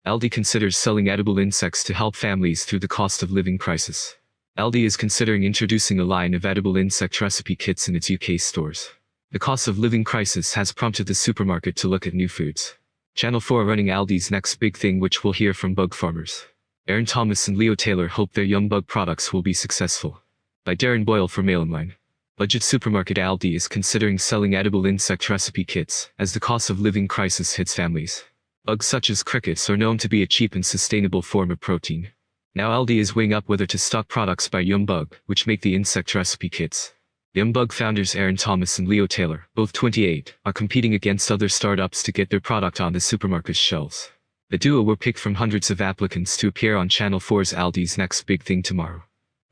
Aldi considers selling edible insects to help families through the cost of living crisis. Aldi is considering introducing a line of edible insect recipe kits in its UK stores. The cost of living crisis has prompted the supermarket to look at new foods. Channel 4 running Aldi's next big thing, which we'll hear from bug farmers. Aaron Thomas and Leo Taylor hope their Yum Bug products will be successful. By Darren Boyle for Mail Online. Budget supermarket Aldi is considering selling edible insect recipe kits as the cost of living crisis hits families. Bugs such as crickets are known to be a cheap and sustainable form of protein. Now Aldi is weighing up whether to stock products by Yum Bug, which make the insect recipe kits. Yum Bug founders Aaron Thomas and Leo Taylor, both 28, are competing against other startups to get their product on the supermarket's shelves. The duo were picked from hundreds of applicants to appear on Channel 4's Aldi's Next Big Thing tomorrow.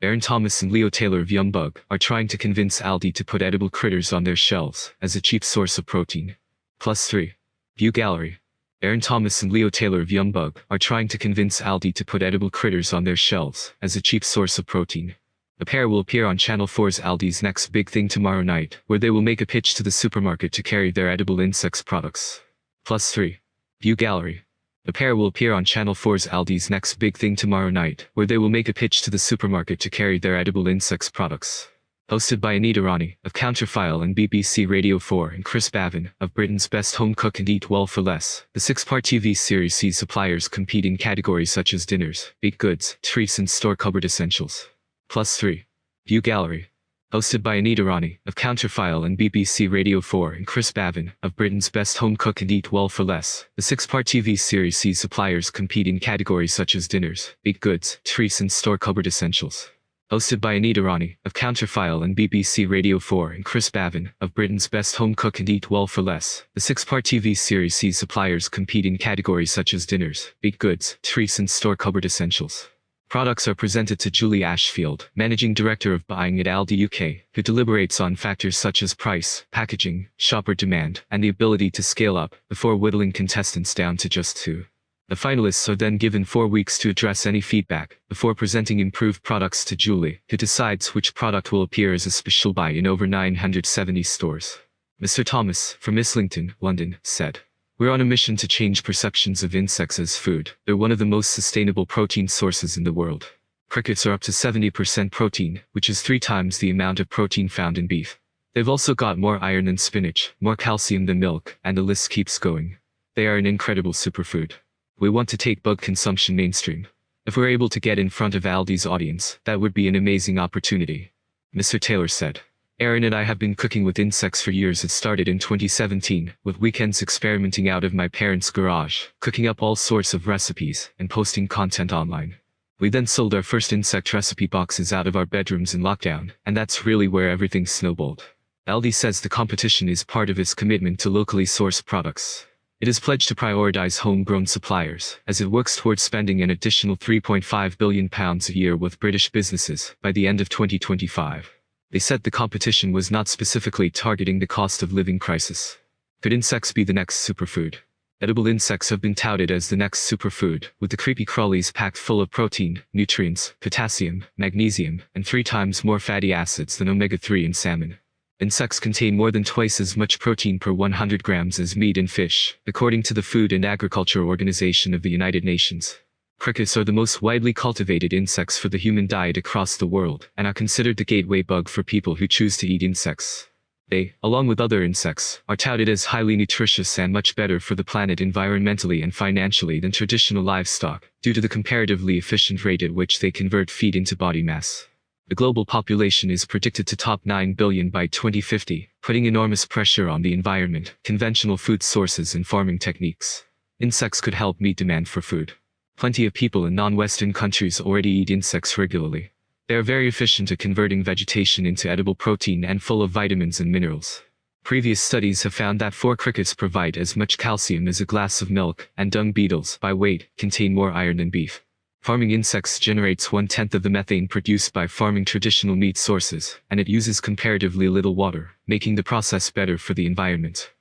Aaron Thomas and Leo Taylor of Yum Bug are trying to convince Aldi to put edible critters on their shelves as a cheap source of protein. +3. View Gallery. Aaron Thomas and Leo Taylor of Yum Bug are trying to convince Aldi to put edible critters on their shelves as a cheap source of protein. The pair will appear on Channel 4's Aldi's Next Big Thing tomorrow night, where they will make a pitch to the supermarket to carry their edible insects products. +3. View Gallery. The pair will appear on Channel 4's Aldi's Next Big Thing tomorrow night, where they will make a pitch to the supermarket to carry their edible insects products. Hosted by Anita Rani, of Counterfile and BBC Radio 4, and Chris Bavin, of Britain's Best Home Cook and Eat Well for Less, the 6-part TV series sees suppliers compete in categories such as dinners, baked goods, treats and store cupboard essentials. +3. View Gallery. Hosted by Anita Rani, of Counterfile and BBC Radio 4, and Chris Bavin, of Britain's Best Home Cook and Eat Well for Less, the 6-part TV series sees suppliers compete in categories such as dinners, baked goods, treats and store cupboard essentials. Hosted by Anita Rani, of Counterfile and BBC Radio 4, and Chris Bavin, of Britain's Best Home Cook and Eat Well for Less, the 6-part TV series sees suppliers compete in categories such as dinners, baked goods, treats and store cupboard essentials. Products are presented to Julie Ashfield, Managing Director of Buying at Aldi UK, who deliberates on factors such as price, packaging, shopper demand, and the ability to scale up, before whittling contestants down to just 2. The finalists are then given 4 weeks to address any feedback, before presenting improved products to Julie, who decides which product will appear as a special buy in over 970 stores. Mr. Thomas, from Islington, London, said, "We're on a mission to change perceptions of insects as food. They're one of the most sustainable protein sources in the world. Crickets are up to 70% protein, which is 3 times the amount of protein found in beef. They've also got more iron than spinach, more calcium than milk, and the list keeps going. They are an incredible superfood. We want to take bug consumption mainstream. If we're able to get in front of Aldi's audience, that would be an amazing opportunity." Mr. Taylor said, "Aaron and I have been cooking with insects for years. It started in 2017, with weekends experimenting out of my parents' garage, cooking up all sorts of recipes, and posting content online. We then sold our first insect recipe boxes out of our bedrooms in lockdown, and that's really where everything snowballed." Aldi says the competition is part of its commitment to locally sourced products. It has pledged to prioritize homegrown suppliers, as it works towards spending an additional £3.5 billion a year with British businesses by the end of 2025. They said the competition was not specifically targeting the cost of living crisis. Could insects be the next superfood? Edible insects have been touted as the next superfood, with the creepy crawlies packed full of protein, nutrients, potassium, magnesium, and 3 times more fatty acids than omega-3 in salmon. Insects contain more than twice as much protein per 100 grams as meat and fish, according to the Food and Agriculture Organization of the United Nations. Crickets are the most widely cultivated insects for the human diet across the world, and are considered the gateway bug for people who choose to eat insects. They, along with other insects, are touted as highly nutritious and much better for the planet environmentally and financially than traditional livestock, due to the comparatively efficient rate at which they convert feed into body mass. The global population is predicted to top 9 billion by 2050, putting enormous pressure on the environment, conventional food sources and farming techniques. Insects could help meet demand for food. Plenty of people in non-Western countries already eat insects regularly. They are very efficient at converting vegetation into edible protein and full of vitamins and minerals. Previous studies have found that 4 crickets provide as much calcium as a glass of milk, and dung beetles, by weight, contain more iron than beef. Farming insects generates 1/10 of the methane produced by farming traditional meat sources, and it uses comparatively little water, making the process better for the environment.